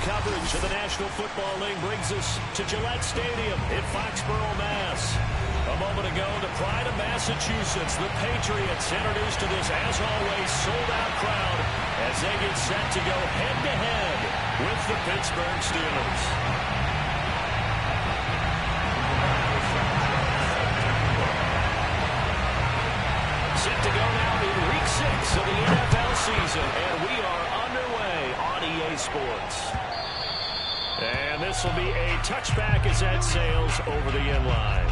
coverage of the National Football League brings us to Gillette Stadium in Foxborough, Mass. A moment ago, the pride of Massachusetts, the Patriots, introduced to this, as always, sold-out crowd as they get set to go head-to-head with the Pittsburgh Steelers. Set to go now in Week 6 of the NFL season, and we are underway on EA Sports. And this will be a touchback as that sails over the end line.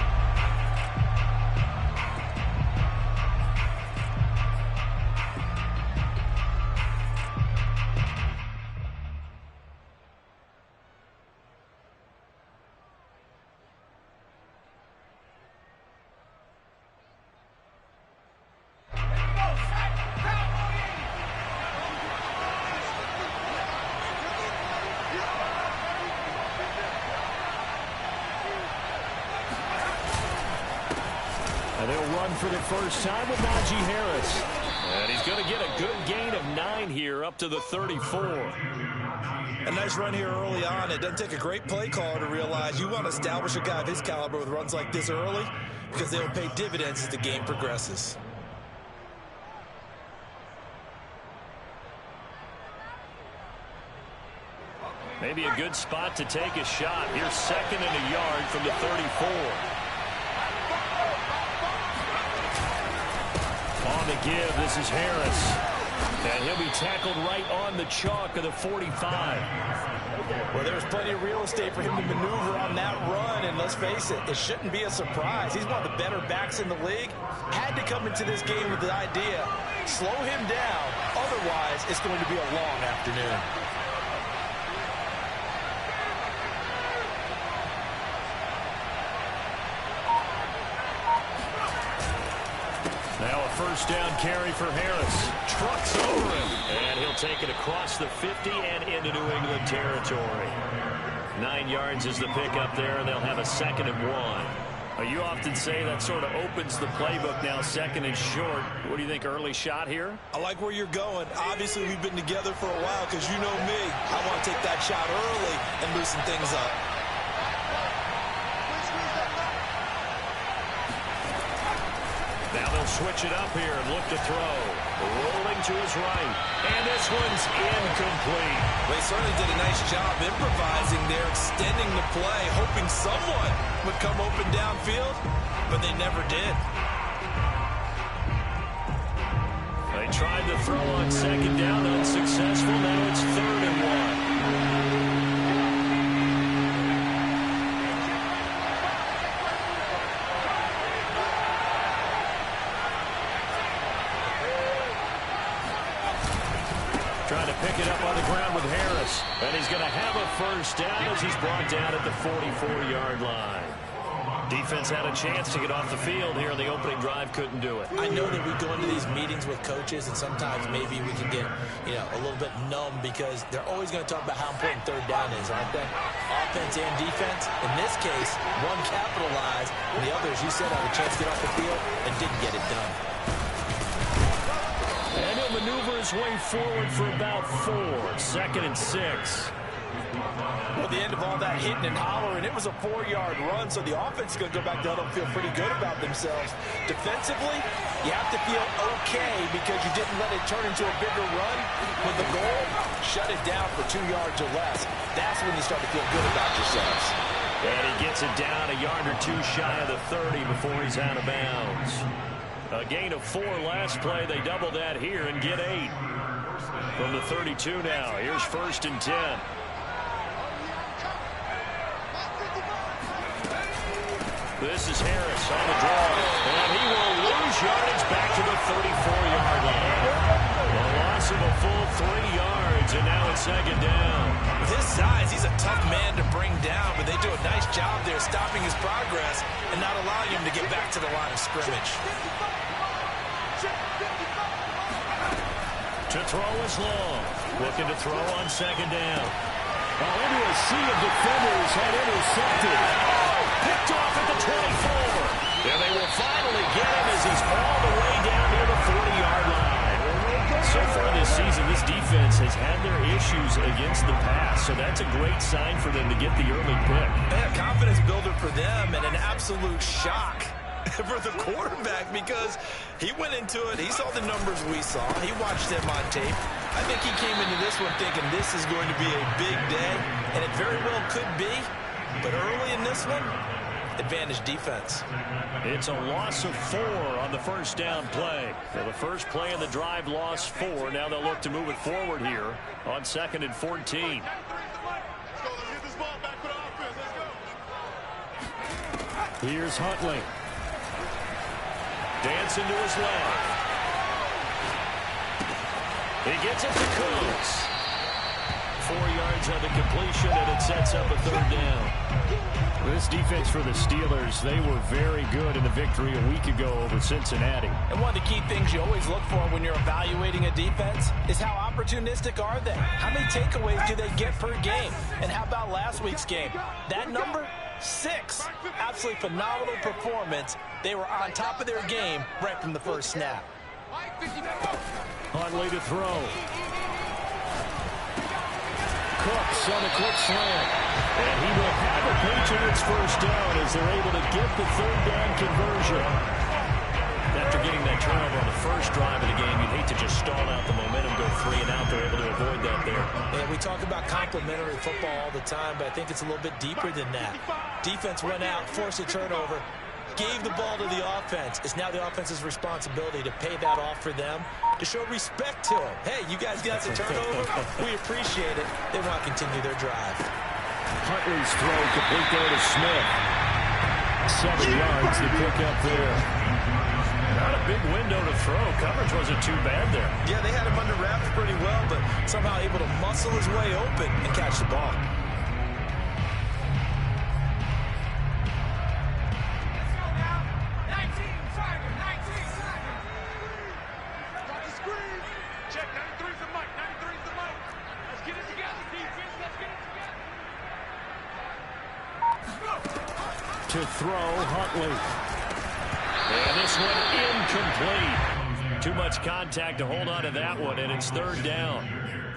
They'll run for the first time with Najee Harris. And he's going to get a good gain of 9 here up to the 34. A nice run here early on. It doesn't take a great play caller to realize you want to establish a guy of his caliber with runs like this early because they will pay dividends as the game progresses. Maybe a good spot to take a shot. Here's 2nd and a yard from the 34. On the give, this is Harris. And he'll be tackled right on the chalk of the 45. Well, there's plenty of real estate for him to maneuver on that run, and let's face it, it shouldn't be a surprise. He's one of the better backs in the league. Had to come into this game with the idea, slow him down, otherwise it's going to be a long afternoon. Now a first down carry for Harris. Trucks over him. And he'll take it across the 50 and into New England territory. 9 yards is the pickup there, and they'll have a 2nd and 1. You often say that sort of opens the playbook now, 2nd and short. What do you think, early shot here? I like where you're going. Obviously, we've been together for a while because you know me. I want to take that shot early and loosen things up. Now they'll switch it up here and look to throw. Rolling to his right. And this one's incomplete. They certainly did a nice job improvising there, extending the play, hoping someone would come open downfield, but they never did. They tried to throw on 2nd down, unsuccessful. Now it's 3rd and 1. Trying to pick it up on the ground with Harris. And he's going to have a first down as he's brought down at the 44-yard line. Defense had a chance to get off the field here in the opening drive, couldn't do it. I know that we go into these meetings with coaches, and sometimes maybe we can get, a little bit numb because they're always going to talk about how important 3rd down is, aren't they? Offense and defense. In this case, one capitalized, and the other, as you said, had a chance to get off the field and didn't get it done. And he'll maneuver his way forward for about 4. 2nd and 6. Well, the end of all that hitting and hollering, it was a 4-yard run, so the offense is going to go back down and feel pretty good about themselves. Defensively, you have to feel okay because you didn't let it turn into a bigger run. With the goal, shut it down for 2 yards or less. That's when you start to feel good about yourselves. And he gets it down a yard or 2 shy of the 30 before he's out of bounds. A gain of 4 last play. They double that here and get 8. From the 32 now. Here's 1st and 10. This is Harris on the draw. And he will lose yardage back to the 34-yard line. A loss of a full 3 yards, and now it's 2nd down. With his size, he's a tough man to bring down, but they do a nice job there stopping his progress and not allowing him to get back to the line of scrimmage. To throw is long. Looking to throw on 2nd down. Into a sea of defenders had intercepted. Picked off at the 24. And they will finally get him as he's all the way down near the 40-yard line. so far this season, this defense has had their issues against the pass, so that's a great sign for them to get the early pick. Yeah, confidence builder for them and an absolute shock for the quarterback because he went into it. He saw the numbers we saw. He watched them on tape. I think he came into this one thinking this is going to be a big day, and it very well could be. But early in this one, advantage defense. It's a loss of 4 on the first down play. So the first play of the drive lost 4. Now they'll look to move it forward here on 2nd and 14. Here's Huntley. Dancing to his left. He gets it to Cooks. 4 yards on the completion, and it sets up a 3rd down. This defense for the Steelers, they were very good in the victory a week ago over Cincinnati. And one of the key things you always look for when you're evaluating a defense is how opportunistic are they? How many takeaways do they get per game? And how about last week's game? That number, 6. Absolutely phenomenal performance. They were on top of their game right from the first snap. Huntley to throw. Cooks on a quick slant. And he will have the Patriots first down as they're able to get the 3rd down conversion. After getting that turnover on the first drive of the game, you'd hate to just stall out the momentum, go 3 and out. They're able to avoid that there. And we talk about complementary football all the time, but I think it's a little bit deeper than that. Defense went out, forced a turnover, gave the ball to the offense. It's now the offense's responsibility to pay that off for them, to show respect to them. Hey, you guys got the turnover. We appreciate it. They want to continue their drive. Huntley's throw complete there to Smith. 7 yards to pick up there. Not a big window to throw. Coverage wasn't too bad there. Yeah, they had him under wraps pretty well, but somehow able to muscle his way open and catch the ball. To throw, Huntley. And this one incomplete. Too much contact to hold on to that one, and it's 3rd down.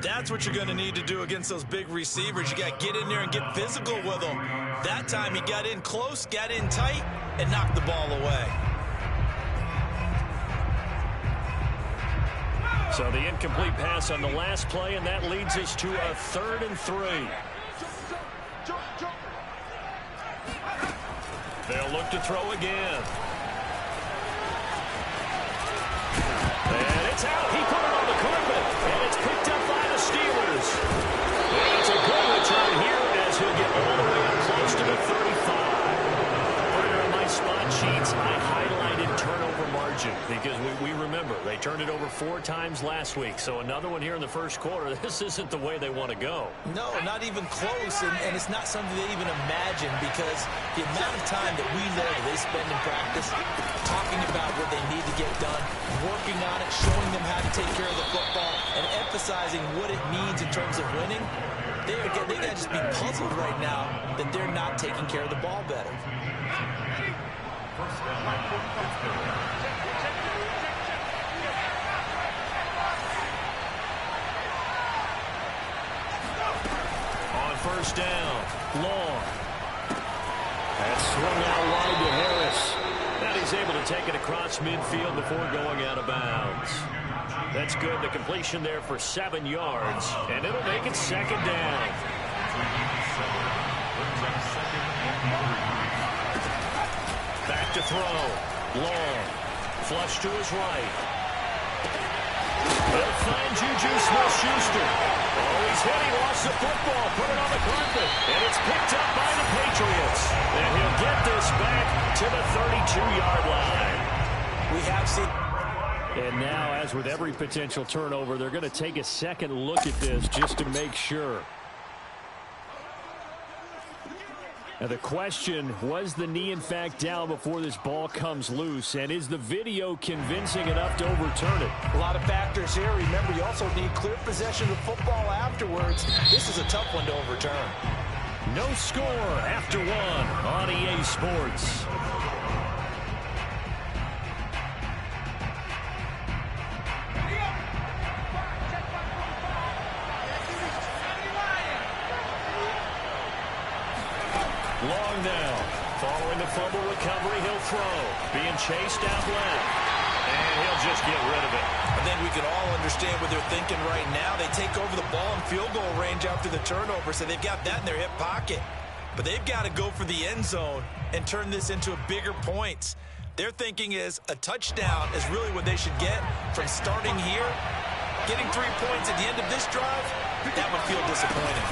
That's what you're going to need to do against those big receivers. You got to get in there and get physical with them. That time he got in close, got in tight, and knocked the ball away. So the incomplete pass on the last play, and that leads us to a 3rd and 3. They'll look to throw again. And it's out. He put it on the carpet. And it's picked up by the Steelers. And it's a good return here as he'll get all the way up close to the 35. Right on my spot sheets, I highlighted turnover margin because we remember they turned it over 4 times last week. So another one here in the first quarter. This isn't the way they want to go. No, not even close, and it's not something they even imagine because the amount of time that we know that they spend in practice talking about what they need to get done, working on it, showing them how to take care of the football, and emphasizing what it means in terms of winning, they got to just be puzzled right now that they're not taking care of the ball better. On first down, long. That's swung out wide to Harris. Now he's able to take it across midfield before going out of bounds. That's good. The completion there for 7 yards, and it'll make it 2nd down. Back to throw. Long. Flush to his right. They'll find Juju Smith-Schuster. Oh, he's hit. He lost the football. Put it on the carpet. And it's picked up by the Patriots. And he'll get this back to the 32-yard line. We have seen... And now, as with every potential turnover, they're going to take a second look at this just to make sure. Now the question, was the knee in fact down before this ball comes loose? And is the video convincing enough to overturn it? A lot of factors here. Remember, you also need clear possession of football afterwards. This is a tough one to overturn. No score after 1 on EA Sports. Long now. Following the fumble recovery, he'll throw. Being chased out left. And he'll just get rid of it. I think we can all understand what they're thinking right now. They take over the ball in field goal range after the turnover, so they've got that in their hip pocket. But they've got to go for the end zone and turn this into bigger points. Their thinking is a touchdown is really what they should get from starting here. Getting 3 points at the end of this drive, that would feel disappointing.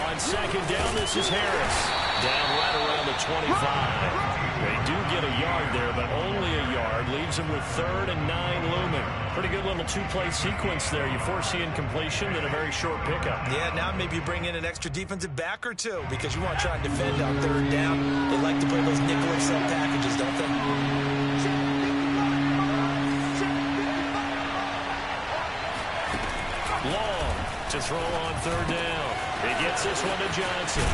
On second down, this is Harris. Down right around the 25. They do get a yard there, but only a yard. Leaves them with 3rd and 9 looming. Pretty good little two-play sequence there. You foresee incompletion, then a very short pickup. Yeah, now maybe you bring in an extra defensive back or two because you want to try and defend on 3rd down. They like to play those nickel excel packages, don't they? Long to throw on 3rd down. He gets this one to Johnson.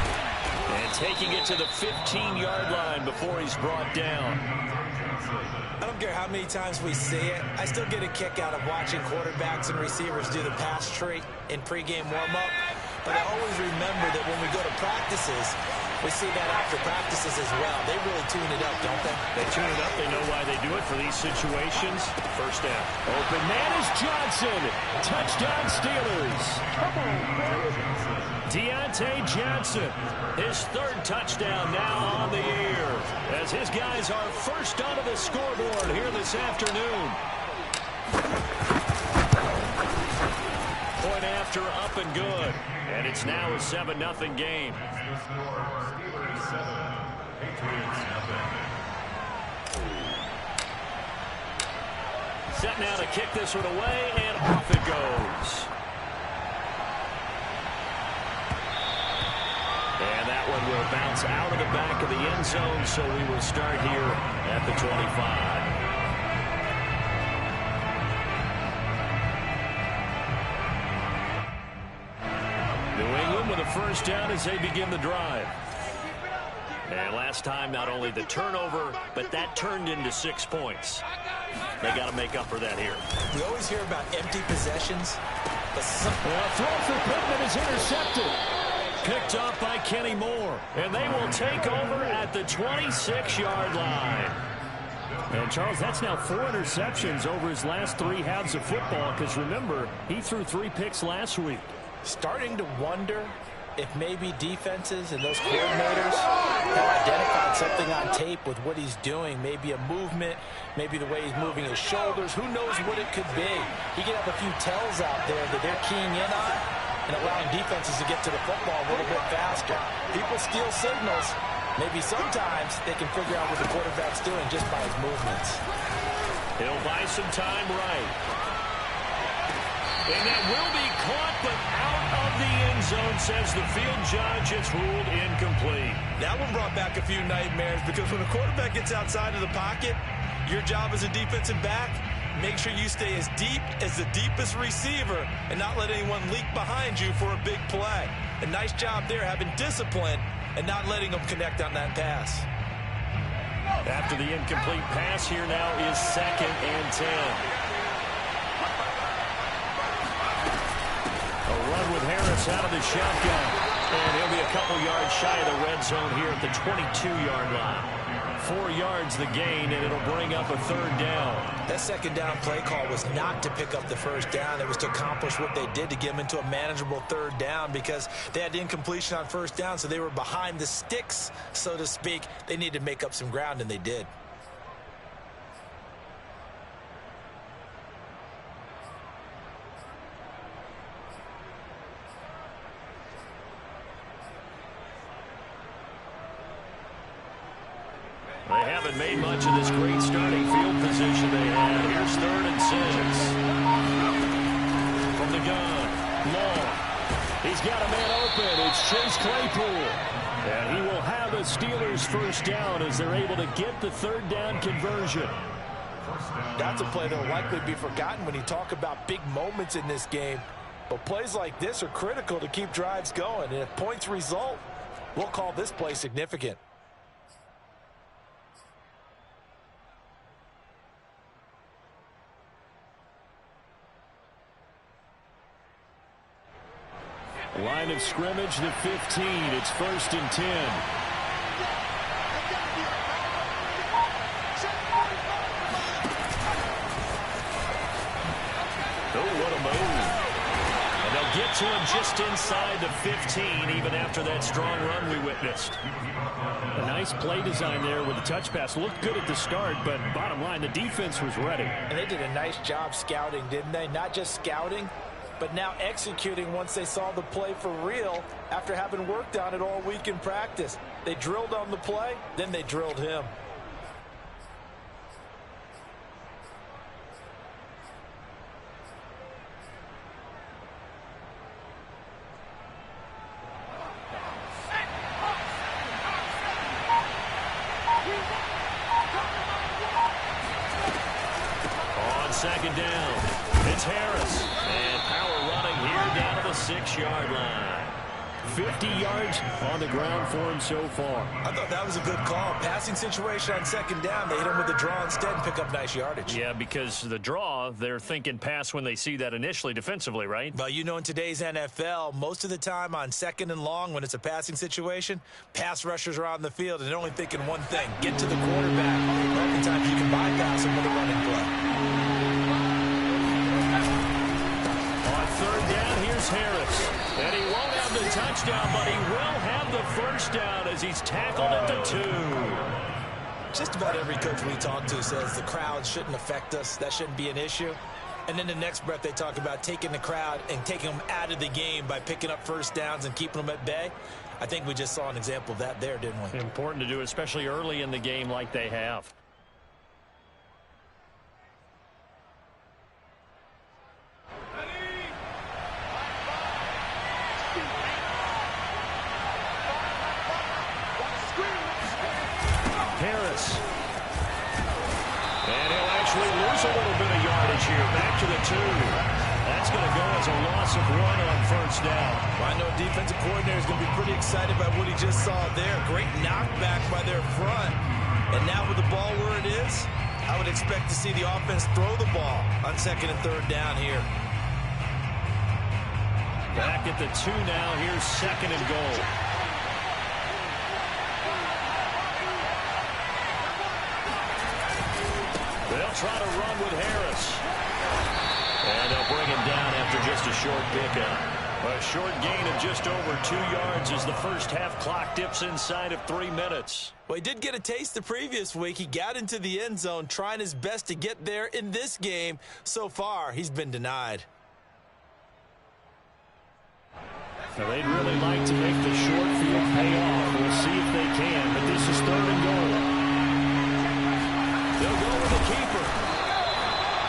And taking it to the 15-yard line before he's brought down. I don't care how many times we see it. I still get a kick out of watching quarterbacks and receivers do the pass tree in pregame warm-up. But I always remember that when we go to practices, we see that after practices as well. They really tune it up, don't they? They tune it up. They know why they do it for these situations. First down. Open man is Johnson. Touchdown Steelers. Deontay Johnson. His 3rd touchdown now on the year. As his guys are first onto the scoreboard here this afternoon. Point after up and good. And it's now a 7-0 game. Set now to kick this one away, and off it goes. And that one will bounce out of the back of the end zone, so we will start here at the 25. With a first down as they begin the drive. And last time, not only the turnover, but that turned into 6 points. They got to make up for that here. We always hear about empty possessions. But throw for Pittman is intercepted. Picked up by Kenny Moore. And they will take over at the 26-yard line. And, Charles, that's now 4 interceptions over his last 3 halves of football, because, remember, he threw 3 picks last week. Starting to wonder if maybe defenses and those coordinators have identified something on tape with what he's doing. Maybe a movement, maybe the way he's moving his shoulders. Who knows what it could be? He could have a few tells out there that they're keying in on and allowing defenses to get to the football a little bit faster. People steal signals. Maybe sometimes they can figure out what the quarterback's doing just by his movements. He'll buy some time right. And that will be caught, but out of the end zone, says the field judge. It's ruled incomplete. That one brought back a few nightmares because when a quarterback gets outside of the pocket, your job as a defensive back, make sure you stay as deep as the deepest receiver and not let anyone leak behind you for a big play. A nice job there having discipline and not letting them connect on that pass. After the incomplete pass, here now is 2nd and 10. A run with Harris out of the shotgun. And he'll be a couple yards shy of the red zone here at the 22-yard line. 4 yards the gain, and it'll bring up a 3rd down. That 2nd down play call was not to pick up the 1st down. It was to accomplish what they did to get them into a manageable 3rd down because they had incompletion on 1st down, so they were behind the sticks, so to speak. They needed to make up some ground, and they did. They haven't made much of this great starting field position they had. Here's 3rd and 6. From the gun, Long. He's got a man open. It's Chase Claypool. And he will have a Steelers first down as they're able to get the 3rd down conversion. That's a play that will likely be forgotten when you talk about big moments in this game. But plays like this are critical to keep drives going. And if points result, we'll call this play significant. Line of scrimmage, the 15. It's 1st and 10. to him just inside the 15, even after that strong run we witnessed. A nice play design there with the touch pass. Looked good at the start, but bottom line, the defense was ready. And they did a nice job scouting, didn't they? Not just scouting, but now executing once they saw the play for real after having worked on it all week in practice. They drilled on the play, then they drilled him. Second down. It's Harris. And power running here down to the 6-yard line. 50 yards on the ground for him so far. I thought that was a good call. Passing situation on second down. They hit him with the draw instead and pick up nice yardage. Yeah, because the draw, they're thinking pass when they see that initially defensively, right? Well, you know, in today's NFL, most of the time on second and long, when it's a passing situation, pass rushers are on the field and they're only thinking one thing, get to the quarterback. Oftentimes you can bypass him with a running play. On third down, here's Harris. And he won't have the touchdown, but he will have the first down as he's tackled at the 2. Just about every coach we talk to says the crowd shouldn't affect us. That shouldn't be an issue. And then the next breath they talk about taking the crowd and taking them out of the game by picking up first downs and keeping them at bay. I think we just saw an example of that there, didn't we? Important to do, especially early in the game like they have. Harris. And he'll actually lose a little bit of yardage here. Back to the 2. That's going to go as a loss of 1 on first down. Well, I know defensive coordinator is going to be pretty excited about what he just saw there. Great knockback by their front. And now with the ball where it is, I would expect to see the offense throw the ball on second and third down here. Back at the 2 now. Here's second and goal. They'll try to run with Harris. And they'll bring him down after just a short pickup. A short gain of just over 2 yards as the first half clock dips inside of 3 minutes. Well, he did get a taste the previous week. He got into the end zone, trying his best to get there in this game. So far, he's been denied. Now, they'd really like to make the short field pay off. We'll see if they can, but this is third and goal. They'll go with the keeper.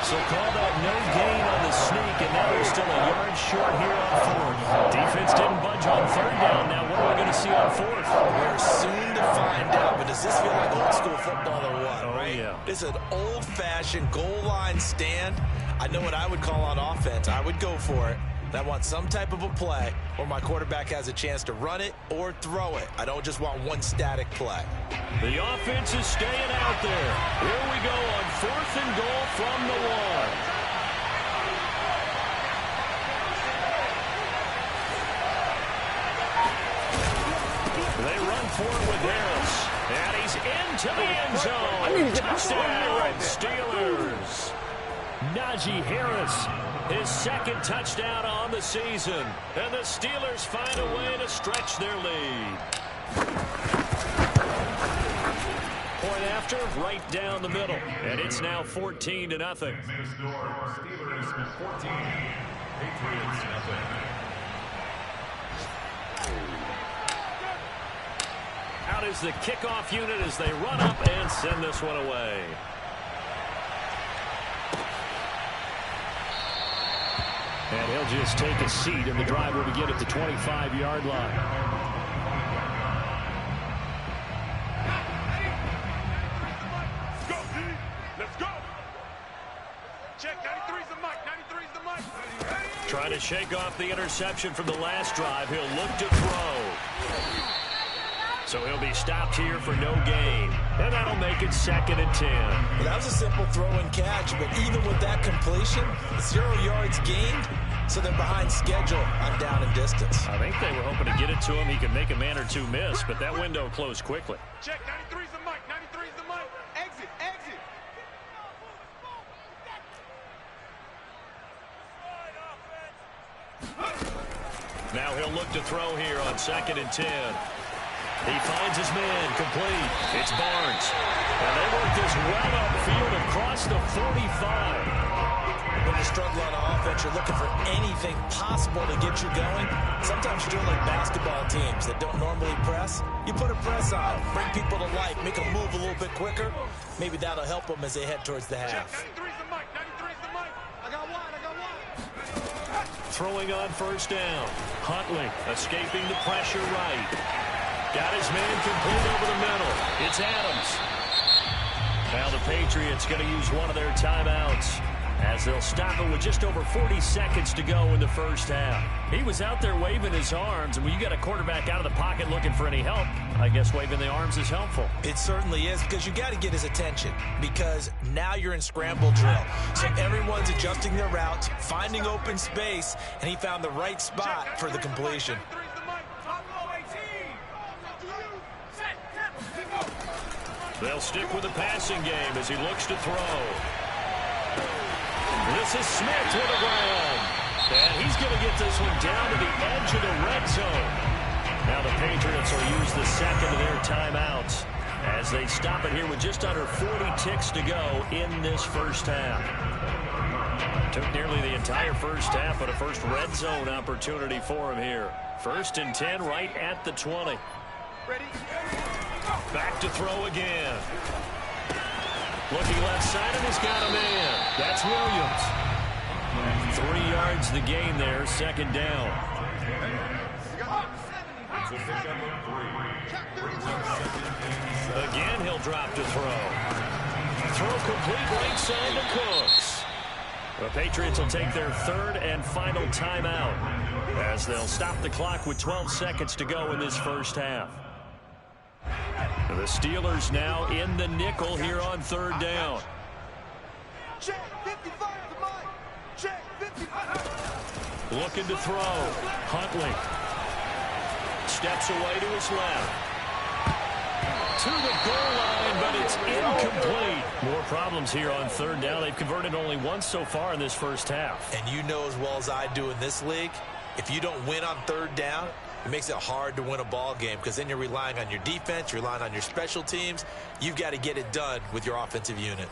So call that no gain on the sneak, and now they're still a yard short here on fourth. Defense didn't budge on third down. Now what are we going to see on fourth? We're soon to find out, but does this feel like old school football or what? Oh, right? yeah. It's an old-fashioned goal line stand. I know what I would call on offense. I would go for it. I want some type of a play where my quarterback has a chance to run it or throw it. I don't just want one static play. The offense is staying out there. Here we go on fourth and goal from the 1. They run forward with Harris. And he's into the end zone. Touchdown, Steelers. Najee Harris, his second touchdown on the season. And the Steelers find a way to stretch their lead. Point after, right down the middle. And it's now 14-0. Steelers 14, Patriots nothing. Out is the kickoff unit as they run up and send this one away. And he'll just take a seat, and the drive will begin at the 25-yard line. Let's go, D. Let's go. Check, 93's the mic. 93's the mic. Trying to shake off the interception from the last drive. He'll look to throw. So he'll be stopped here for no gain. And that'll make it 2nd and 10. Well, that was a simple throw and catch, but even with that completion, 0 yards gained, so they're behind schedule on down and distance. I think they were hoping to get it to him. He could make a man or two miss, but that window closed quickly. Check, 93's the mic. 93's the mic. Exit, exit. Now he'll look to throw here on 2nd and 10. He finds his man, complete. It's Barnes. And they work this well upfield across the 45. When you struggle on offense, you're looking for anything possible to get you going. Sometimes you're doing like basketball teams that don't normally press. You put a press on, bring people to life, make them move a little bit quicker. Maybe that'll help them as they head towards the half. 93's the mic. 93's the mic. I got one. Throwing on 1st down. Huntley escaping the pressure right. Got his man complete over the middle. It's Adams. Now the Patriots going to use one of their timeouts as they'll stop it with just over 40 seconds to go in the first half. He was out there waving his arms, and when you got a quarterback out of the pocket looking for any help, I guess waving the arms is helpful. It certainly is, because you got to get his attention, because now you're in scramble drill. So everyone's adjusting their routes, finding open space, and he found the right spot for the completion. They'll stick with the passing game as he looks to throw. This is Smith with the ground. And he's going to get this one down to the edge of the red zone. Now the Patriots will use the 2nd of their timeouts as they stop it here with just under 40 ticks to go in this first half. Took nearly the entire first half, but a first red zone opportunity for him here. 1st and 10 right at the 20. Ready? Back to throw again. Looking left side, and he's got a man. That's Williams. 3 yards the gain there, 2nd down. Again, he'll drop to throw. Throw complete right side to Cooks. The Patriots will take their 3rd and final timeout as they'll stop the clock with 12 seconds to go in this first half. The Steelers now in the nickel here on 3rd down. Check 55 the mic. Check 55. Looking to throw. Huntley steps away to his left. To the goal line, but it's incomplete. More problems here on 3rd down. They've converted only once so far in this first half. And you know as well as I do in this league, if you don't win on 3rd down, it makes it hard to win a ball game, because then you're relying on your defense, you're relying on your special teams. You've got to get it done with your offensive unit.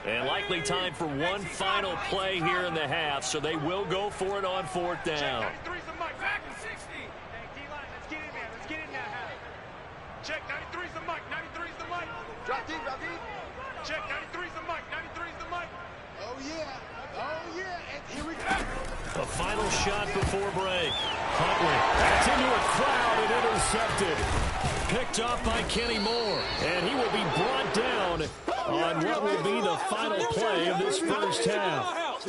And likely time for one final play here in the half, so they will go for it on 4th down. Check 93's the mic. Back to 60. Hey, D-line, let's get in there. Let's get in there. Check 93's the mic. 93's the mic. Drop deep, drop deep. Check 93's the mic. 93's the mic. Oh, yeah. Oh, yeah. And here we go. A final shot before break. Huntley. That's into a crowd and intercepted. Picked off by Kenny Moore. And he will be brought down on what will be the final play of this first half.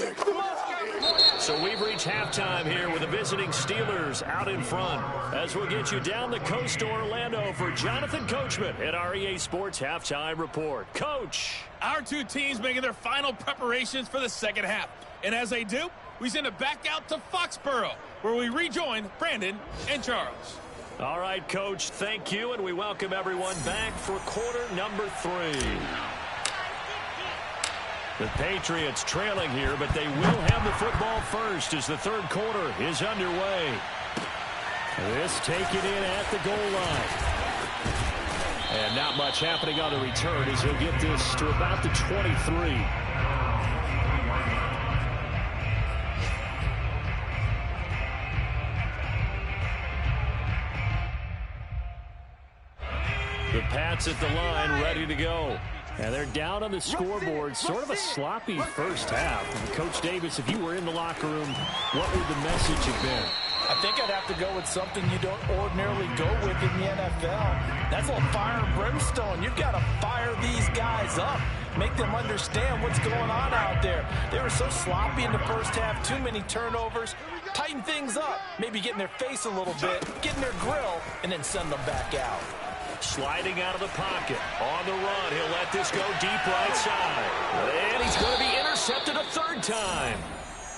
So we've reached halftime here with the visiting Steelers out in front. As we'll get you down the coast to Orlando for Jonathan Coachman at our EA Sports Halftime Report. Coach. Our 2 teams making their final preparations for the second half. And as they do, we send it back out to Foxborough, where we rejoin Brandon and Charles. All right, Coach, thank you, and we welcome everyone back for quarter number 3. The Patriots trailing here, but they will have the football first as the 3rd quarter is underway. This taken in at the goal line. And not much happening on the return as he'll get this to about the 23. The Pats at the line, ready to go. And they're down on the scoreboard. Sort of a sloppy first half. And Coach Davis, if you were in the locker room, what would the message have been? I think I'd have to go with something you don't ordinarily go with in the NFL. That's a little fire and brimstone. You've got to fire these guys up. Make them understand what's going on out there. They were so sloppy in the first half. Too many turnovers. Tighten things up. Maybe get in their face a little bit. Get in their grill. And then send them back out. Sliding out of the pocket. On the run. He'll let this go deep right side. And he's going to be intercepted a 3rd time.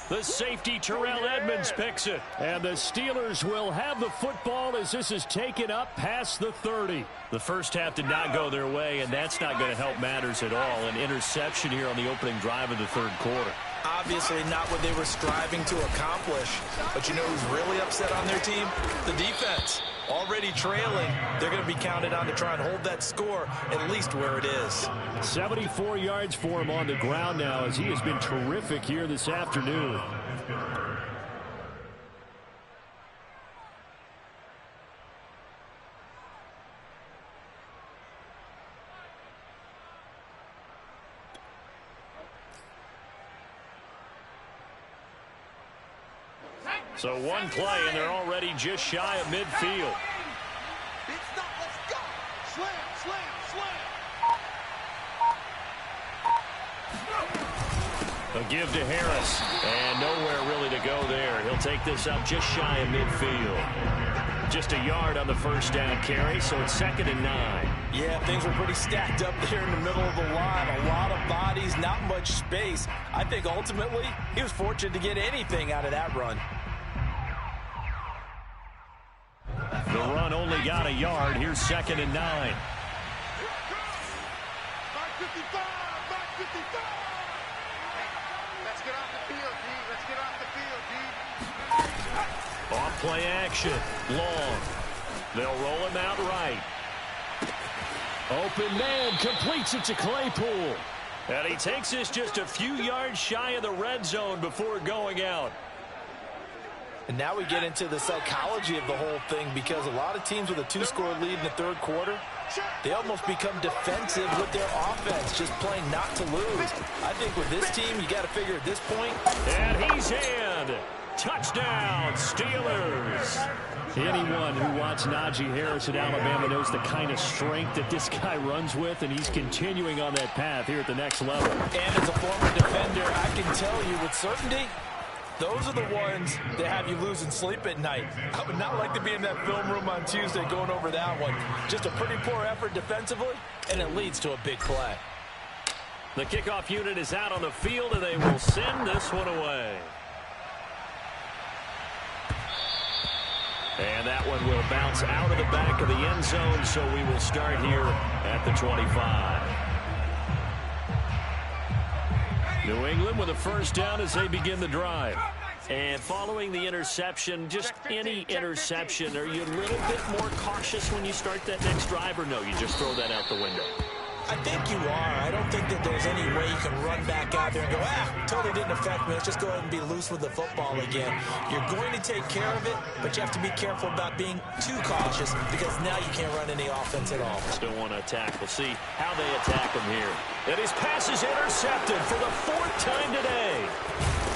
The safety, Terrell Edmonds, picks it. And the Steelers will have the football as this is taken up past the 30. The first half did not go their way, and that's not going to help matters at all. An interception here on the opening drive of the third quarter. Obviously not what they were striving to accomplish. But you know who's really upset on their team? The defense. Already trailing, they're going to be counted on to try and hold that score at least where it is. 74 yards for him on the ground now as he has been terrific here this afternoon. So one play, and they're already just shy of midfield. Big stop, let's go. Slam, slam, slam. A give to Harris, and nowhere really to go there. He'll take this up just shy of midfield. Just a yard on the first down carry, so it's 2nd and 9. Yeah, things were pretty stacked up there in the middle of the line. A lot of bodies, not much space. I think ultimately he was fortunate to get anything out of that run. The run only got a yard. Here's 2nd and 9. Back 55, back 55. Let's get off the field, D. Let's get off the field, D. Off play action. Long. They'll roll him out right. Open man completes it to Claypool. And he takes this just a few yards shy of the red zone before going out. And now we get into the psychology of the whole thing, because a lot of teams with a 2-score lead in the third quarter, they almost become defensive with their offense, just playing not to lose. I think with this team, you got to figure at this point. And he's in. Touchdown, Steelers. Anyone who watched Najee Harris at Alabama knows the kind of strength that this guy runs with, and he's continuing on that path here at the next level. And as a former defender, I can tell you with certainty, those are the ones that have you losing sleep at night. I would not like to be in that film room on Tuesday going over that one. Just a pretty poor effort defensively, and it leads to a big play. The kickoff unit is out on the field, and they will send this one away. And that one will bounce out of the back of the end zone, so we will start here at the 25. New England with a first down as they begin the drive. And following the interception, just any interception, are you a little bit more cautious when you start that next drive, or no, you just throw that out the window? I think you are. I don't think that there's any way you can run back out there and go, totally didn't affect me. Let's just go ahead and be loose with the football again. You're going to take care of it, but you have to be careful about being too cautious, because now you can't run any offense at all. Still want to attack. We'll see how they attack him here. And his pass is intercepted for the 4th time today.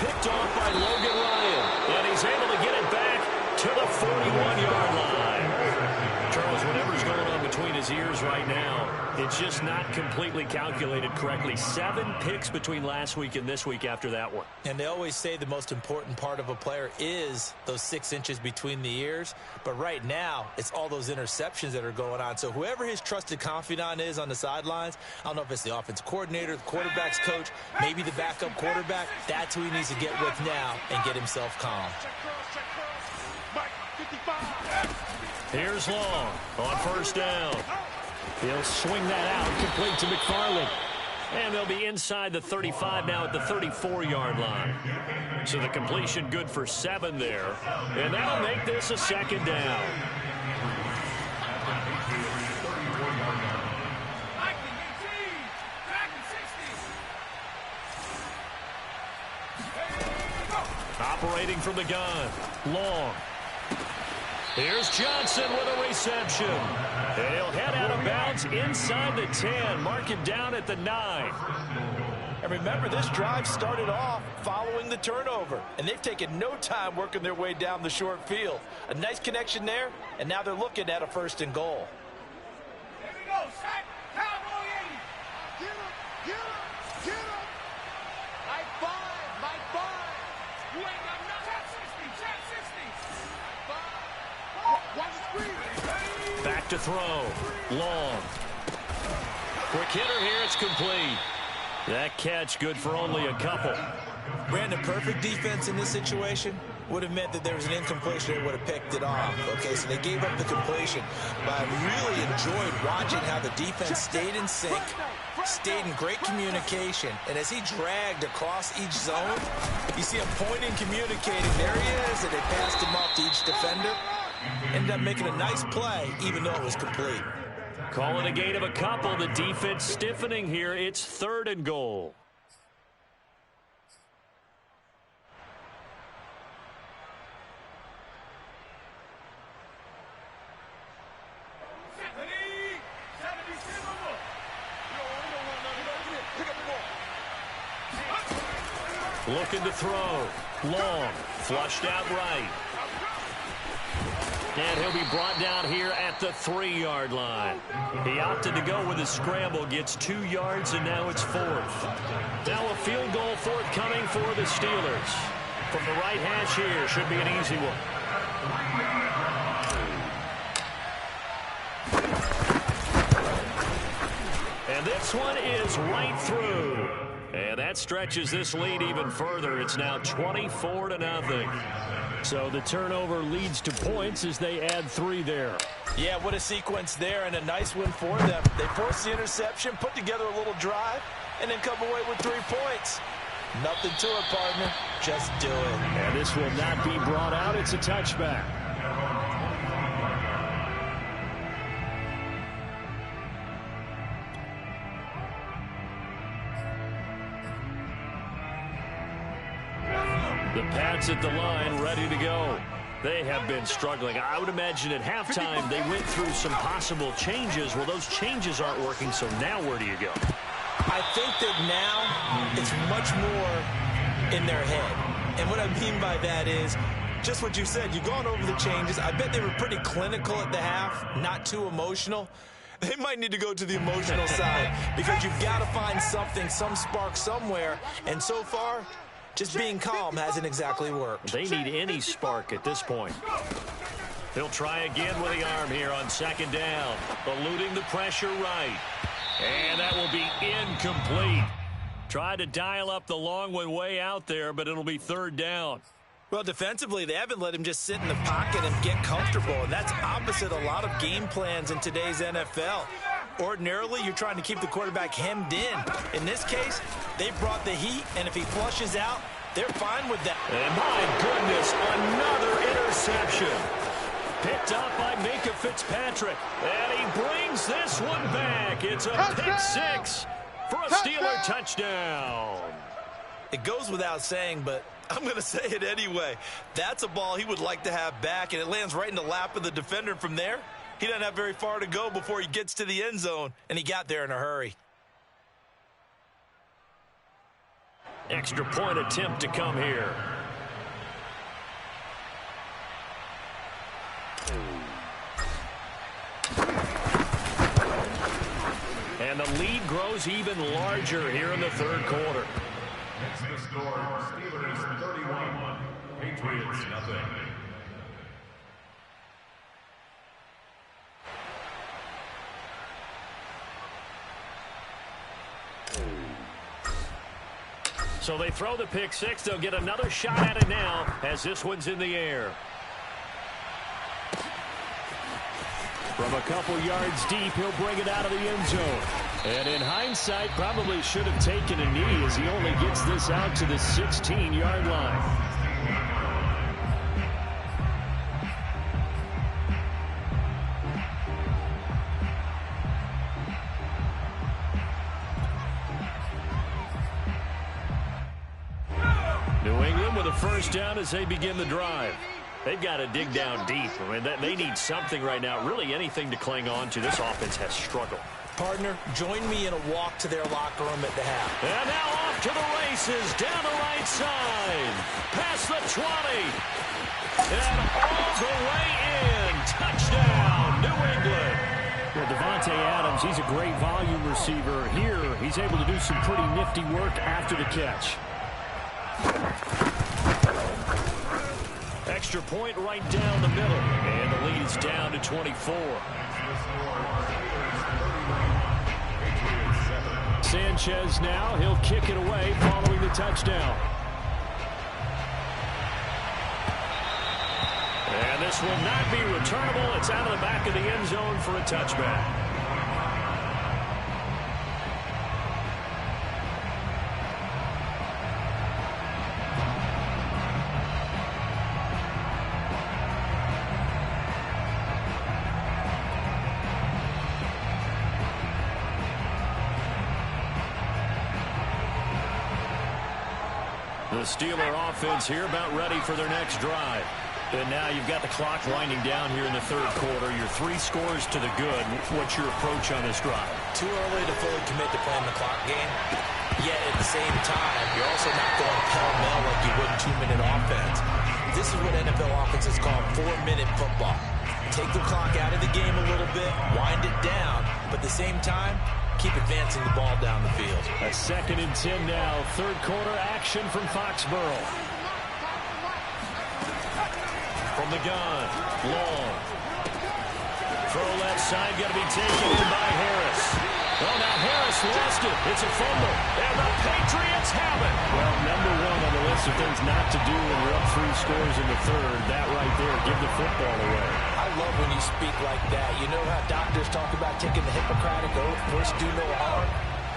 Picked off by Logan Ryan, and he's able to get it back to the 41-yard line. Charles, whatever's going on between his ears right now, it's just not completely calculated correctly. 7 picks between last week and this week after that one. And they always say the most important part of a player is those 6 inches between the ears. But right now, it's all those interceptions that are going on. So whoever his trusted confidant is on the sidelines, I don't know if it's the offensive coordinator, the quarterback's coach, maybe the backup quarterback, that's who he needs to get with now and get himself calm. Here's Long on first down. He'll swing that out, complete to McFarland. And they'll be inside the 35 now at the 34-yard line. So the completion good for 7 there. And that'll make this a 2nd down. Operating from the gun. Long. Here's Johnson with a reception. And he'll head out of bounds inside the 10. Mark him down at the 9. And remember, this drive started off following the turnover. And they've taken no time working their way down the short field. A nice connection there, and now they're looking at a 1st and goal. Here we go, sack, cowboy 80. Get him, get him. Like 5. You ain't got nothing. Chat 60. Watch the screen. Back to throw. Long. Quick hitter here. It's complete. That catch good for only a couple. Brandon, perfect defense in this situation would have meant that there was an incompletion. They would have picked it off. Okay, so they gave up the completion. But I really enjoyed watching how the defense stayed in sync, stayed in great communication. And as he dragged across each zone, you see him pointing, communicating. There he is, and they passed him off to each defender. Ended up making a nice play, even though it was complete. Calling a gain of a couple. The defense stiffening here. It's 3rd and goal. Looking to throw. Long. Flushed out right. And he'll be brought down here at the 3-yard line. He opted to go with his scramble, gets 2 yards, and now it's 4th. Now a field goal forthcoming for the Steelers. From the right hash here, should be an easy one. And this one is right through. And that stretches this lead even further. It's now 24-0. So the turnover leads to points as they add 3 there. Yeah, what a sequence there, and a nice win for them. They forced the interception, put together a little drive, and then come away with 3 points. Nothing to it, partner. Just do it. And this will not be brought out. It's a touchback. The Pats at the line, ready to go. They have been struggling. I would imagine at halftime they went through some possible changes. Well, those changes aren't working, so now where do you go? I think that now it's much more in their head. And what I mean by that is just what you said. You've gone over the changes. I bet they were pretty clinical at the half, not too emotional. They might need to go to the emotional side because you've got to find something, some spark somewhere. And so far, just being calm hasn't exactly worked. They need any spark at this point. He'll try again with the arm here on 2nd down. Eluding the pressure right. And that will be incomplete. Tried to dial up the long one way out there, but it'll be 3rd down. Well, defensively, they haven't let him just sit in the pocket and get comfortable. And that's opposite a lot of game plans in today's NFL. Ordinarily, you're trying to keep the quarterback hemmed in. In this case, they brought the heat, and if he flushes out, they're fine with that. And my goodness, another interception. Picked up by Minka Fitzpatrick. And he brings this one back. It's a pick 6 for a Steeler touchdown. It goes without saying, but I'm going to say it anyway. That's a ball he would like to have back, and it lands right in the lap of the defender from there. He doesn't have very far to go before he gets to the end zone, and he got there in a hurry. Extra point attempt to come here. And the lead grows even larger here in the 3rd quarter. It's the score, Steelers 31, Patriots nothing. So they throw the pick 6. They'll get another shot at it now as this one's in the air. From a couple yards deep, he'll bring it out of the end zone. And in hindsight, probably should have taken a knee as he only gets this out to the 16-yard line. New England with a first down as they begin the drive. They've got to dig down deep. I mean, they need something right now, really anything to cling on to. This offense has struggled. Partner, join me in a walk to their locker room at the half. And now off to the races, down the right side, past the 20, and all the way in. Touchdown, New England. Well, Devontae Adams, he's a great volume receiver. Here, he's able to do some pretty nifty work after the catch. Extra point right down the middle, and the lead is down to 24. Sanchez now, he'll kick it away following the touchdown. And this will not be returnable. It's out of the back of the end zone for a touchback. The Steeler offense here about ready for their next drive. And now you've got the clock winding down here in the third quarter. Your 3 scores to the good. What's your approach on this drive? Too early to fully commit to playing the clock game. Yet at the same time, you're also not going pell-mell like you would in 2-minute offense. This is what NFL offenses call 4-minute football. Take the clock out of the game a little bit, wind it down, but at the same time, keep advancing the ball down the field. A 2nd and 10 now. Third quarter action from Foxborough. From the gun, long. Throw left side, got to be taken in by Harris. Oh, now Harris lost it. It's a fumble. And the Patriots have it. Well, number 1 on the list of things not to do when you're up 3 scores in the third. That right there, give the football away. I love when you speak like that. You know how doctors talk about taking the Hippocratic oath, first do no harm?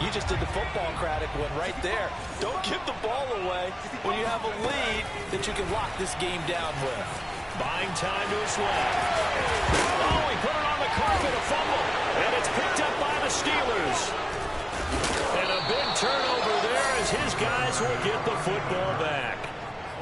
You just did the football-cratic one right there. Don't give the ball away when you have a lead that you can lock this game down with. Buying time to his left. Oh, he put it on the carpet, a fumble. And it's picked up by the Steelers. And a big turnover there as his guys will get the football back.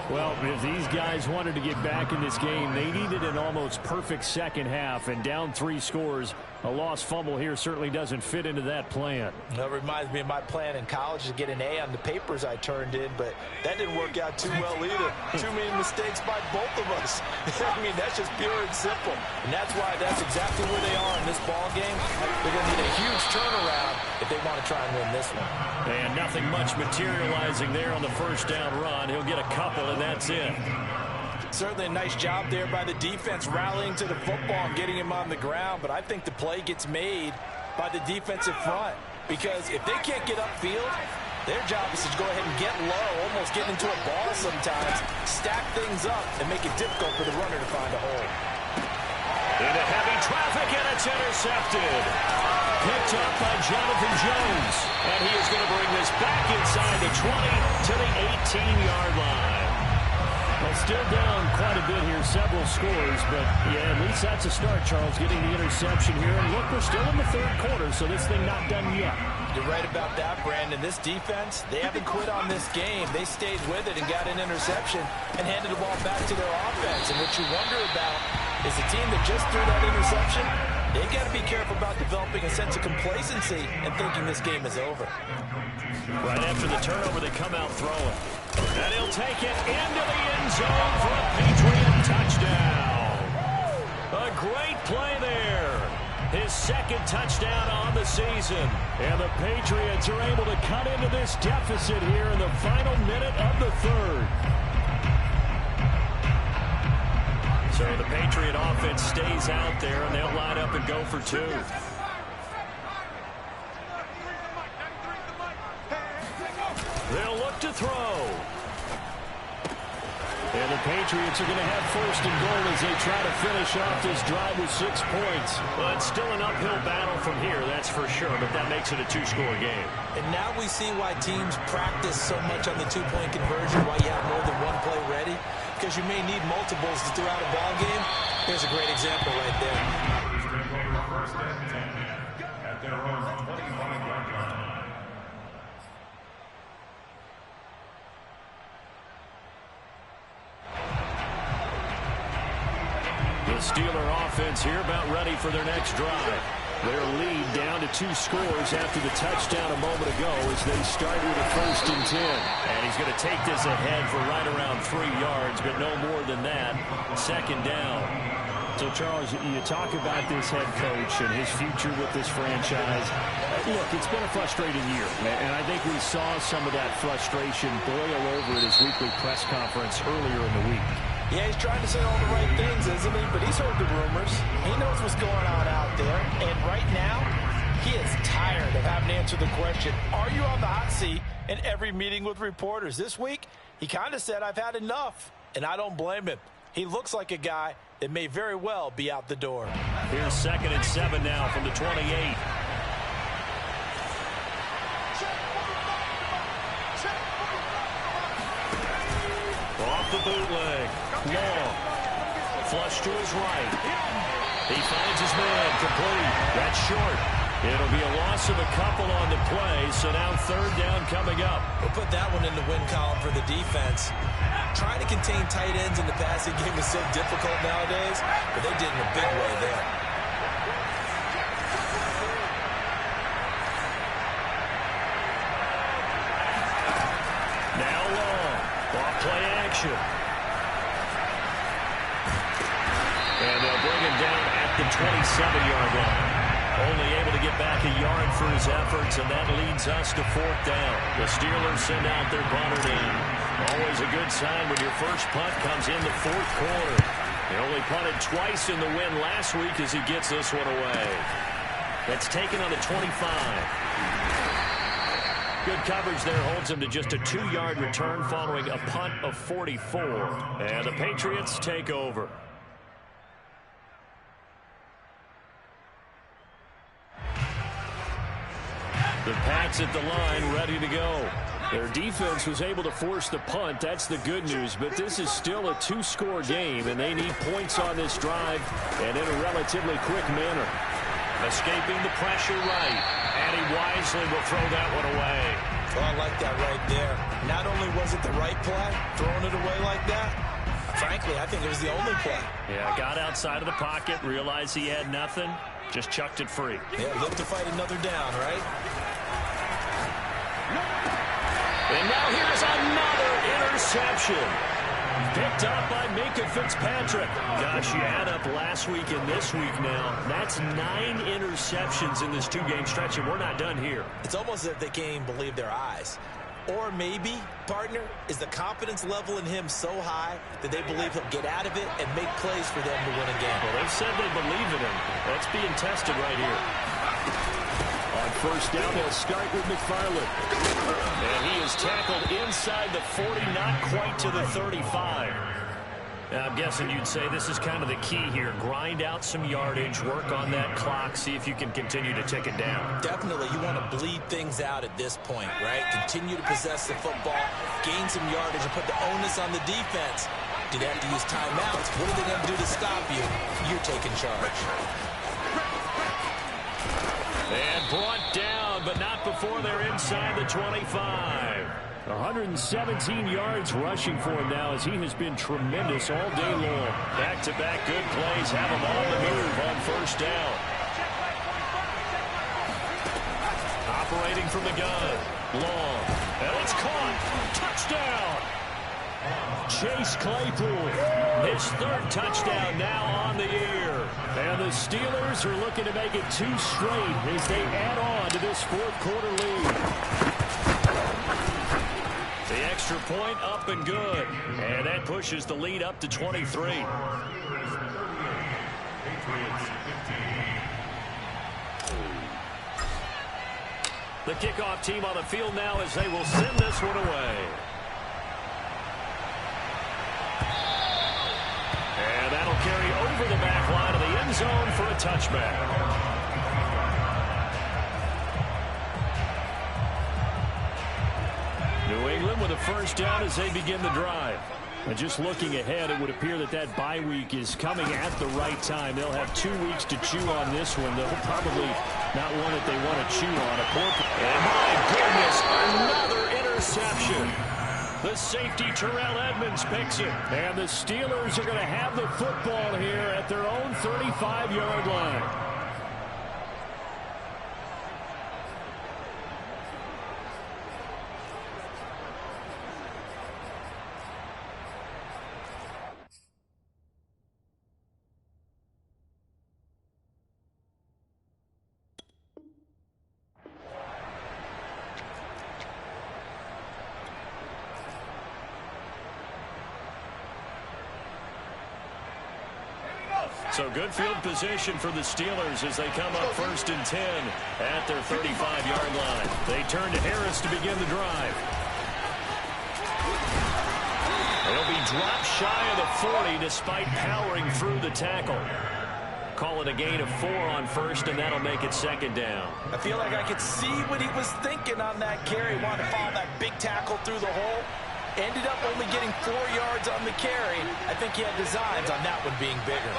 Well, if these guys wanted to get back in this game, they needed an almost perfect second half. And down 3 scores, a lost fumble here certainly doesn't fit into that plan. That reminds me of my plan in college to get an A on the papers I turned in, but that didn't work out too well either. Too many mistakes by both of us. I mean, that's just pure and simple. And that's why that's exactly where they are in this ball game. They're going to need a huge turnaround if they want to try and win this one. And nothing much materializing there on the first down run. He'll get a couple, and that's it. Certainly a nice job there by the defense rallying to the football and getting him on the ground, but I think the play gets made by the defensive front because if they can't get upfield, their job is to go ahead and get low, almost get into a ball sometimes, stack things up, and make it difficult for the runner to find a hole. Into heavy traffic, and it's intercepted. Picked up by Jonathan Jones. And he is going to bring this back inside the 20 to the 18-yard line. Well, still down quite a bit here, several scores, but yeah, at least that's a start, Charles, getting the interception here. And look, we're still in the third quarter, so this thing not done yet. You're right about that, Brandon. This defense, they haven't quit on this game. They stayed with it and got an interception and handed the ball back to their offense. And what you wonder about is the team that just threw that interception, they got to be careful about developing a sense of complacency and thinking this game is over. Right after the turnover, they come out throwing. And he'll take it into the end zone for a Patriot touchdown. A great play there. His 2nd touchdown on the season. And the Patriots are able to cut into this deficit here in the final minute of the third. So the Patriot offense stays out there, and they'll line up and go for 2. They'll look to throw. And the Patriots are going to have 1st and goal as they try to finish off this drive with 6 points. Well, it's still an uphill battle from here, that's for sure, but that makes it a 2-score game. And now we see why teams practice so much on the 2-point conversion, why you have more than one play ready, because you may need multiples throughout a ball game. Here's a great example right there. First and 10 at their own 25-yard line. The Steeler offense here about ready for their next drive. Their lead down to 2 scores after the touchdown a moment ago as they start with a 1st and 10. And he's going to take this ahead for right around 3 yards, but no more than that. 2nd down. So, Charles, you talk about this head coach and his future with this franchise. Look, it's been a frustrating year, and I think we saw some of that frustration boil over at his weekly press conference earlier in the week. Yeah, he's trying to say all the right things, isn't he? But he's heard the rumors. He knows what's going on out there. And right now, he is tired of having to answer the question, are you on the hot seat in every meeting with reporters? This week, he kind of said, I've had enough. And I don't blame him. He looks like a guy that may very well be out the door. Here's 2nd and 7 now from the 28. Off the bootleg. Long. Flush to his right. He finds his man. Complete. That's short. It'll be a loss of a couple on the play, so now 3rd down coming up. We'll put that one in the win column for the defense. Trying to contain tight ends in the passing game is so difficult nowadays, but they did in a big way there. Now Long. Off play action. And they'll bring him down at the 27-yard line. Only able to get back a yard for his efforts, and that leads us to 4th down. The Steelers send out their punter in. Always a good sign when your first punt comes in the 4th quarter. He only punted twice in the win last week as he gets this one away. That's taken on the 25. Good coverage there holds him to just a 2-yard return following a punt of 44. And the Patriots take over. The Pats at the line, ready to go. Their defense was able to force the punt. That's the good news. But this is still a 2-score game, and they need points on this drive and in a relatively quick manner. Escaping the pressure right. And he wisely will throw that one away. Well, I like that right there. Not only was it the right play, throwing it away like that, frankly, I think it was the only play. Yeah, got outside of the pocket, realized he had nothing, just chucked it free. Yeah, look to fight another down, right? And now here's another interception. Picked up by Minkah Fitzpatrick. Gosh, you add up last week and this week now. That's 9 interceptions in this 2-game stretch, and we're not done here. It's almost as if they can't even believe their eyes. Or maybe, partner, is the confidence level in him so high that they believe he'll get out of it and make plays for them to win a game. Well, they've said they believe in him. That's being tested right here. On 1st down, they'll start with McFarland. And he is tackled inside the 40, not quite to the 35. Now, I'm guessing you'd say this is kind of the key here. Grind out some yardage, work on that clock, see if you can continue to tick it down. Definitely, you want to bleed things out at this point, right? Continue to possess the football, gain some yardage, and put the onus on the defense. Do they have to use timeouts? What are they going to do to stop you? You're taking charge. And brought down, but not before they're inside the 25. 117 yards rushing for him now as he has been tremendous all day long. Back-to-back good plays have him on the move on 1st down. Operating from the gun. Long. And it's caught. Touchdown. Chase Claypool. His 3rd touchdown now on the year. And the Steelers are looking to make it 2 straight as they add on to this 4th quarter lead. The extra point up and good. And that pushes the lead up to 23. The kickoff team on the field now as they will send this one away. And that'll carry over the back line of the end zone for a touchback. New England with a 1st down as they begin the drive. And just looking ahead, it would appear that that bye week is coming at the right time. They'll have 2 weeks to chew on this one. They'll probably not one that they want to chew on. And my goodness, another interception. The safety, Terrell Edmonds, picks it. And the Steelers are going to have the football here at their own 35-yard line. So good field position for the Steelers as they come up 1st and 10 at their 35-yard line. They turn to Harris to begin the drive. He'll be dropped shy of the 40 despite powering through the tackle. Call it a gain of 4 on first, and that'll make it second down. I feel like I could see what he was thinking on that carry. Wanted to follow that big tackle through the hole. Ended up only getting 4 yards on the carry. I think he had designs on that one being bigger.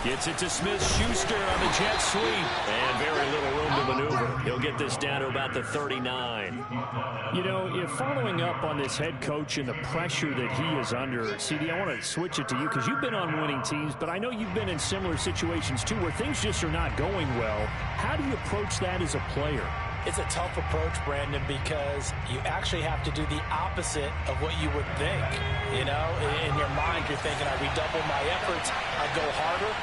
Gets it to Smith-Schuster on the jet sweep. And very little room to maneuver. He'll get this down to about the 39. You know, if following up on this head coach and the pressure that he is under, CD, I want to switch it to you because you've been on winning teams, but I know you've been in similar situations too where things just are not going well. How do you approach that as a player? It's a tough approach, Brandon, because you actually have to do the opposite of what you would think. You know, in your mind, you're thinking, I redouble my efforts, I go harder.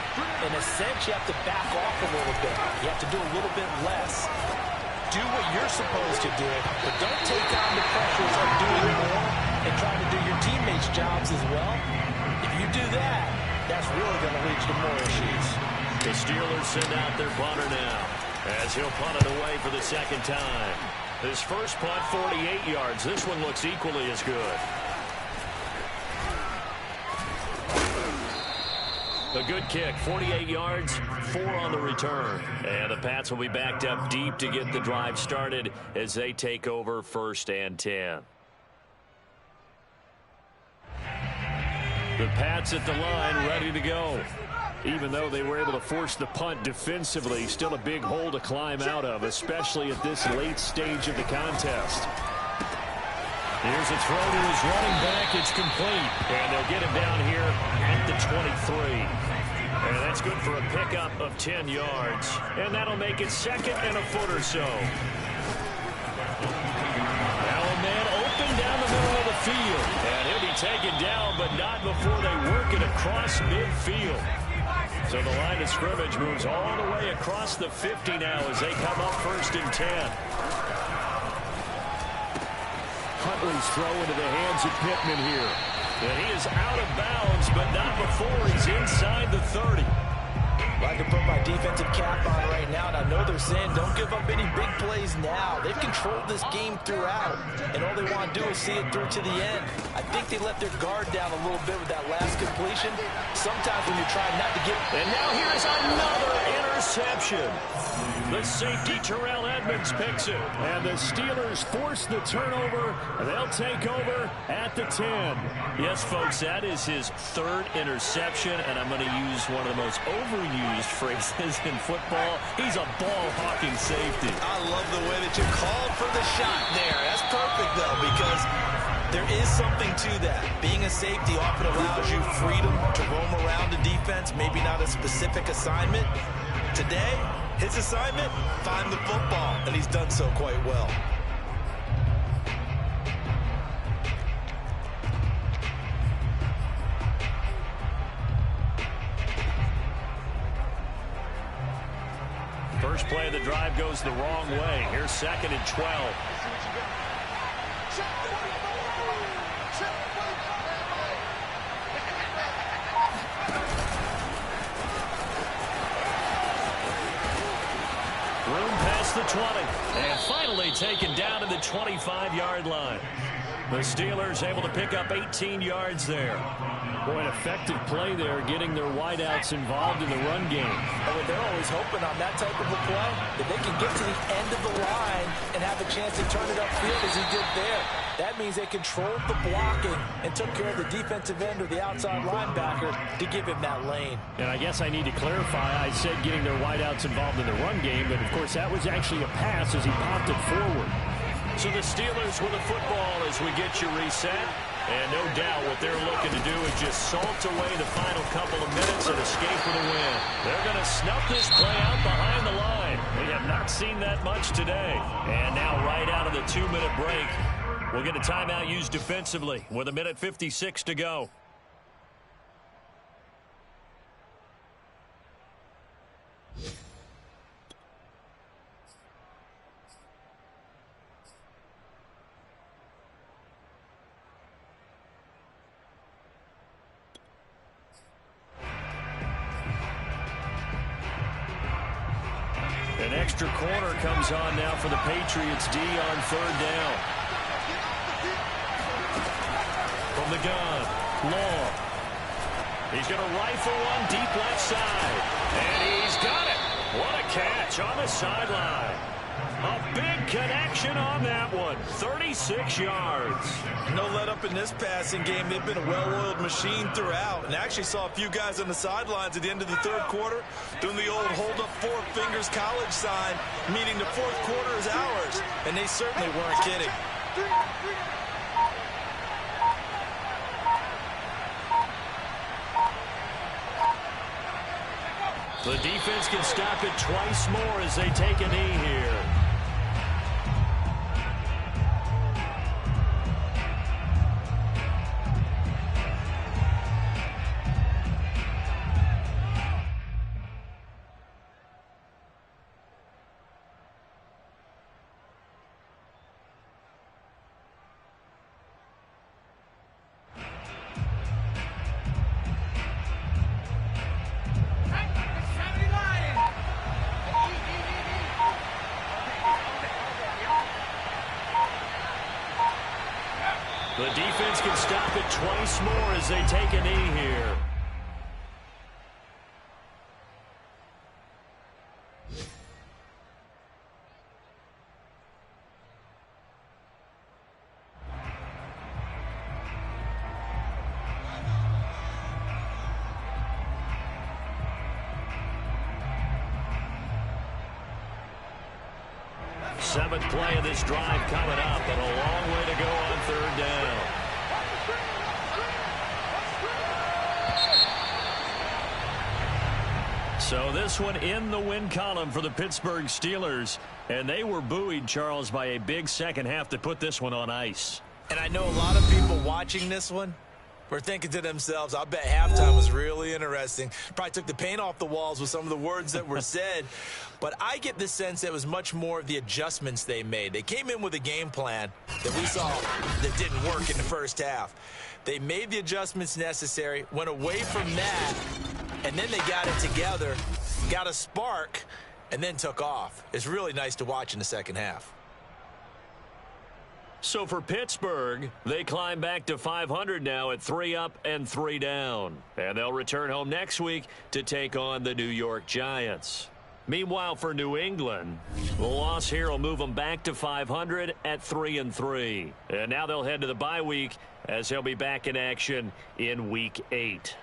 In a sense, you have to back off a little bit. You have to do a little bit less. Do what you're supposed to do, but don't take on the pressures of doing more and trying to do your teammates' jobs as well. If you do that, that's really going to lead to more issues. The Steelers send out their punter now, as he'll punt it away for the second time. His first punt, 48 yards. This one looks equally as good. A good kick, 48 yards, 4 on the return. And the Pats will be backed up deep to get the drive started as they take over 1st and 10. The Pats at the line, ready to go. Even though they were able to force the punt defensively, still a big hole to climb out of, especially at this late stage of the contest. Here's a throw to his running back. It's complete. And they'll get him down here at the 23. And that's good for a pickup of 10 yards. And that'll make it second and a foot or so. Now a man open down the middle of the field. And he'll be taken down, but not before they work it across midfield. So the line of scrimmage moves all the way across the 50 now as they come up 1st and 10. Huntley's throw into the hands of Pittman here. And he is out of bounds, but not before he's inside the 30. I can put my defensive cap on right now, and I know they're saying don't give up any big plays now. They've controlled this game throughout, and all they want to do is see it through to the end. I think they let their guard down a little bit with that last completion. Sometimes when you're trying not to get... And now here's another interception. The safety, Terrell Edmonds, picks it. And the Steelers force the turnover. They'll take over at the 10. Yes, folks, that is his 3rd interception, and I'm going to use one of the most overused phrases in football. He's a ball-hawking safety. I love the way that you called for the shot there. That's perfect, though, because there is something to that. Being a safety often allows you freedom to roam around the defense, maybe not a specific assignment. Today, his assignment, find the football, and he's done so quite well. First play of the drive goes the wrong way. Here's 2nd and 12. Room past the 20. And finally taken down to the 25-yard line. The Steelers able to pick up 18 yards there. Boy, an effective play there, getting their wideouts involved in the run game. Oh, they're always hoping on that type of a play that they can get to the end of the line and have a chance to turn it upfield as he did there. That means they controlled the blocking and took care of the defensive end or the outside linebacker to give him that lane. And I guess I need to clarify, I said getting their wideouts involved in the run game, but of course that was actually a pass as he popped it forward. So the Steelers with the football as we get you reset. And no doubt what they're looking to do is just salt away the final couple of minutes and escape with a win. They're going to snuff this play out behind the line. We have not seen that much today. And now right out of the 2-minute break, we'll get a timeout used defensively with 1:56 to go. An extra corner comes on now for the Patriots D on 3rd down. From the gun, long. He's going to rifle one deep left side. And he's got it. What a catch on the sideline. A big connection on that one. 36 yards. No let up in this passing game. They've been a well-oiled machine throughout. And actually saw a few guys on the sidelines at the end of the third quarter doing the old hold up four fingers college sign, meaning the fourth quarter is ours. And they certainly weren't kidding. The defense can stop it twice more as they take a knee here. The defense can stop it twice more as they take a knee here. Seventh play of this drive coming up, and a long way to go on third down. So this one in the win column for the Pittsburgh Steelers, and they were buoyed, Charles, by a big second half to put this one on ice. And I know a lot of people watching this one were thinking to themselves, I bet halftime was really interesting. Probably took the paint off the walls with some of the words that were said. But I get the sense that it was much more of the adjustments they made. They came in with a game plan that we saw that didn't work in the first half. They made the adjustments necessary, went away from that, and then they got it together, got a spark, and then took off. It's really nice to watch in the second half. So for Pittsburgh, they climb back to 500 now at 3 up and 3 down. And they'll return home next week to take on the New York Giants. Meanwhile, for New England, the loss here will move them back to 500 at 3-3. And now they'll head to the bye week as they'll be back in action in Week 8.